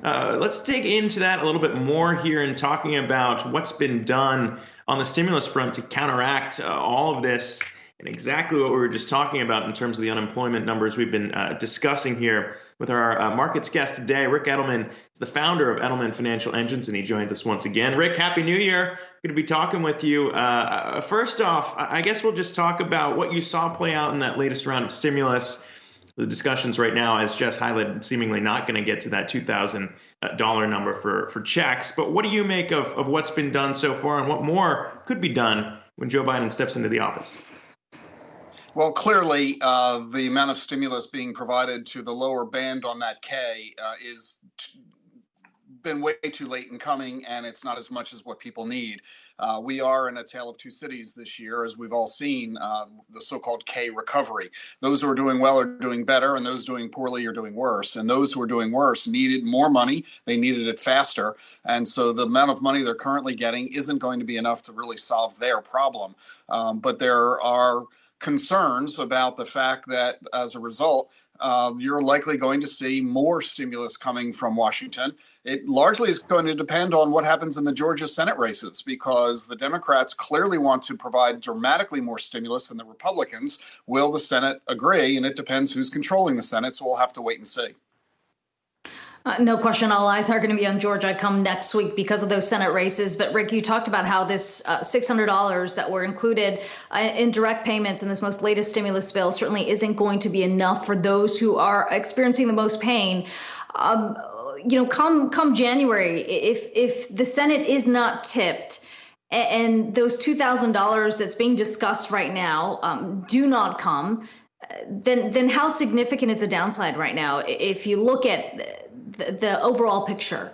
Let's dig into that a little bit more here and talking about what's been done on the stimulus front to counteract all of this and exactly what we were just talking about in terms of the unemployment numbers we've been discussing here with our markets guest today. Ric Edelman is the founder of Edelman Financial Engines, and he joins us once again. Ric, Happy New Year. Good to be talking with you. First off, I guess we'll just talk about what you saw play out in that latest round of stimulus. The discussions right now, as Jess highlighted, seemingly not going to get to that $2,000 number for checks. But what do you make of what's been done so far and what more could be done when Joe Biden steps into the office? Well, clearly, the amount of stimulus being provided to the lower band on that K is been way too late in coming, and it's not as much as what people need. We are in a tale of two cities this year, as we've all seen, the so-called K recovery. Those who are doing well are doing better, and those doing poorly are doing worse. And those who are doing worse needed more money. They needed it faster. And so the amount of money they're currently getting isn't going to be enough to really solve their problem. But there are concerns about the fact that as a result, you're likely going to see more stimulus coming from Washington. It largely is going to depend on what happens in the Georgia Senate races, because the Democrats clearly want to provide dramatically more stimulus than the Republicans. Will the Senate agree? And it depends who's controlling the Senate, so we'll have to wait and see. No question, all eyes are going to be on Georgia come next week because of those Senate races. But Ric, you talked about how this $600 that were included in direct payments in this most latest stimulus bill certainly isn't going to be enough for those who are experiencing the most pain. Come January, if the Senate is not tipped and those $2,000 that's being discussed right now do not come, then how significant is the downside right now if you look at the overall picture?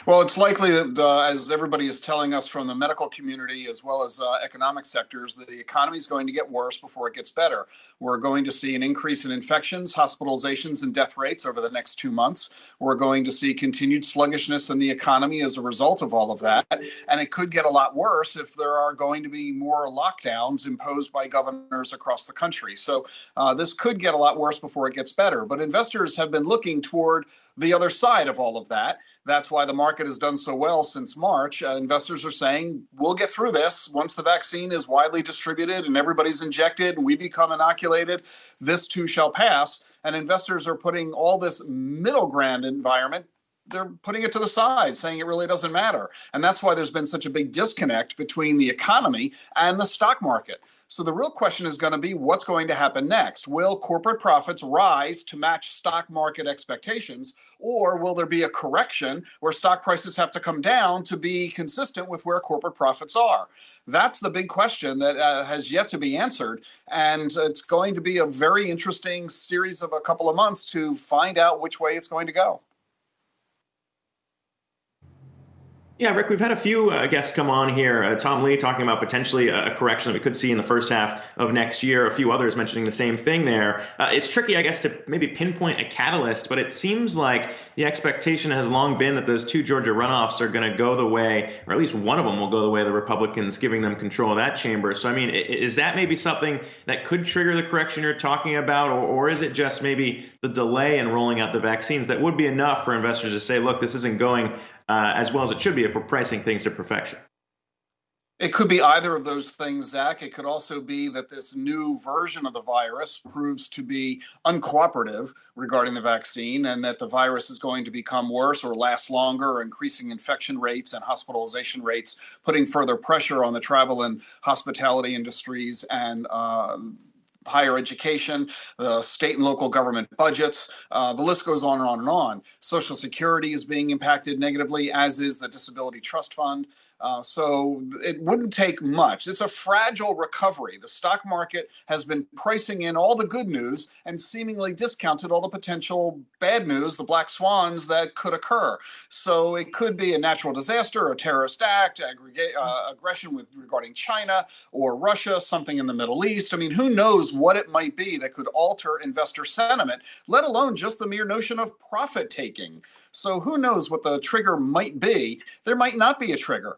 Well, it's likely that, as everybody is telling us from the medical community as well as economic sectors, that the economy is going to get worse before it gets better. We're going to see an increase in infections, hospitalizations, and death rates over the next 2 months. We're going to see continued sluggishness in the economy as a result of all of that. And it could get a lot worse if there are going to be more lockdowns imposed by governors across the country. So this could get a lot worse before it gets better. But investors have been looking toward the other side of all of that. That's why the market has done so well since March. Investors are saying, we'll get through this. Once the vaccine is widely distributed and everybody's injected and we become inoculated, this too shall pass. And investors are putting all this middle ground environment, they're putting it to the side, saying it really doesn't matter. And that's why there's been such a big disconnect between the economy and the stock market. So the real question is going to be what's going to happen next. Will corporate profits rise to match stock market expectations, or will there be a correction where stock prices have to come down to be consistent with where corporate profits are? That's the big question that has yet to be answered. And it's going to be a very interesting series of a couple of months to find out which way it's going to go. Yeah, Ric, we've had a few guests come on here. Tom Lee talking about potentially a correction that we could see in the first half of next year. A few others mentioning the same thing there. It's tricky, I guess, to maybe pinpoint a catalyst, but it seems like the expectation has long been that those two Georgia runoffs are going to go the way, or at least one of them will go the way of the Republicans, giving them control of that chamber. So, I mean, is that maybe something that could trigger the correction you're talking about, or is it just maybe the delay in rolling out the vaccines that would be enough for investors to say, look, this isn't going as well as it should be if we're pricing things to perfection? It could be either of those things, Zach. It could also be that this new version of the virus proves to be uncooperative regarding the vaccine, and that the virus is going to become worse or last longer, increasing infection rates and hospitalization rates, putting further pressure on the travel and hospitality industries and higher education, the state and local government budgets. The list goes on and on and on. Social Security is being impacted negatively, as is the Disability Trust Fund. So it wouldn't take much. It's a fragile recovery. The stock market has been pricing in all the good news and seemingly discounted all the potential bad news, the black swans that could occur. So it could be a natural disaster, a terrorist act, aggression regarding China or Russia, something in the Middle East. I mean, who knows what it might be that could alter investor sentiment, let alone just the mere notion of profit taking. So who knows what the trigger might be? There might not be a trigger.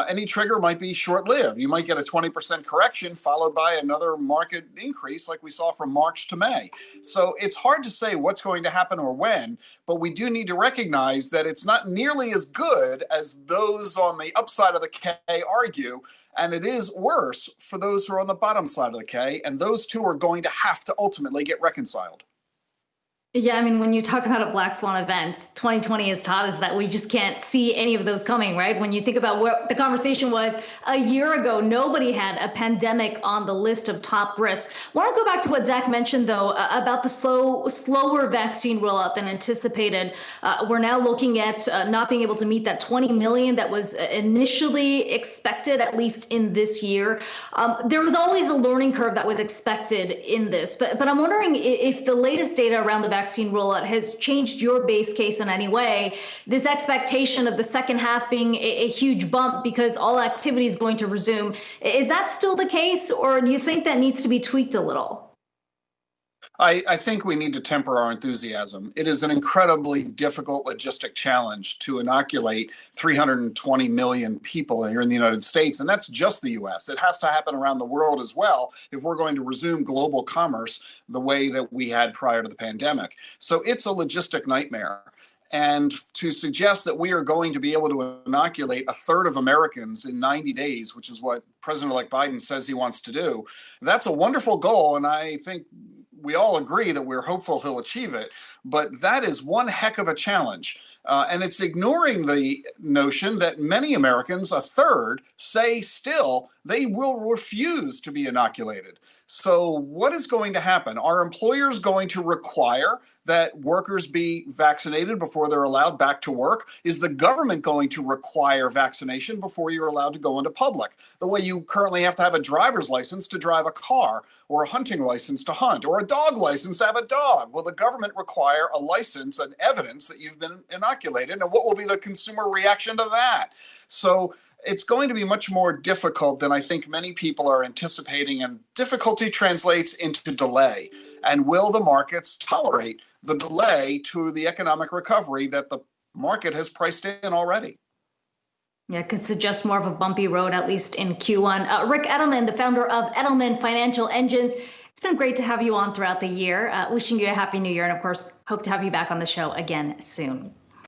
Any trigger might be short-lived. You might get a 20% correction followed by another market increase like we saw from March to May. So it's hard to say what's going to happen or when, but we do need to recognize that it's not nearly as good as those on the upside of the K argue, and it is worse for those who are on the bottom side of the K, and those two are going to have to ultimately get reconciled. Yeah, I mean, when you talk about a black swan event, 2020 has taught us that we just can't see any of those coming, right? When you think about what the conversation was a year ago, nobody had a pandemic on the list of top risks. I want to go back to what Zack mentioned, though, about the slower vaccine rollout than anticipated. We're now looking at not being able to meet that 20 million that was initially expected, at least in this year. There was always a learning curve that was expected in this, but I'm wondering if the latest data around the vaccine rollout has changed your base case in any way. This expectation of the second half being a huge bump because all activity is going to resume. Is that still the case, or do you think that needs to be tweaked a little? I think we need to temper our enthusiasm. It is an incredibly difficult logistic challenge to inoculate 320 million people here in the United States, and that's just the US. It has to happen around the world as well if we're going to resume global commerce the way that we had prior to the pandemic. So it's a logistic nightmare. And to suggest that we are going to be able to inoculate a third of Americans in 90 days, which is what President-elect Biden says he wants to do, that's a wonderful goal, and I think we all agree that we're hopeful he'll achieve it, but that is one heck of a challenge. And it's ignoring the notion that many Americans, a third, say still they will refuse to be inoculated. So what is going to happen? Are employers going to require that workers be vaccinated before they're allowed back to work? Is the government going to require vaccination before you're allowed to go into public? The way you currently have to have a driver's license to drive a car, or a hunting license to hunt, or a dog license to have a dog. Will the government require a license and evidence that you've been inoculated? And what will be the consumer reaction to that? So it's going to be much more difficult than I think many people are anticipating, and difficulty translates into delay. And will the markets tolerate the delay to the economic recovery that the market has priced in already? Yeah, it could suggest more of a bumpy road, at least in Q1. Ric Edelman, the founder of Edelman Financial Engines. It's been great to have you on throughout the year. Wishing you a happy new year. And of course, hope to have you back on the show again soon.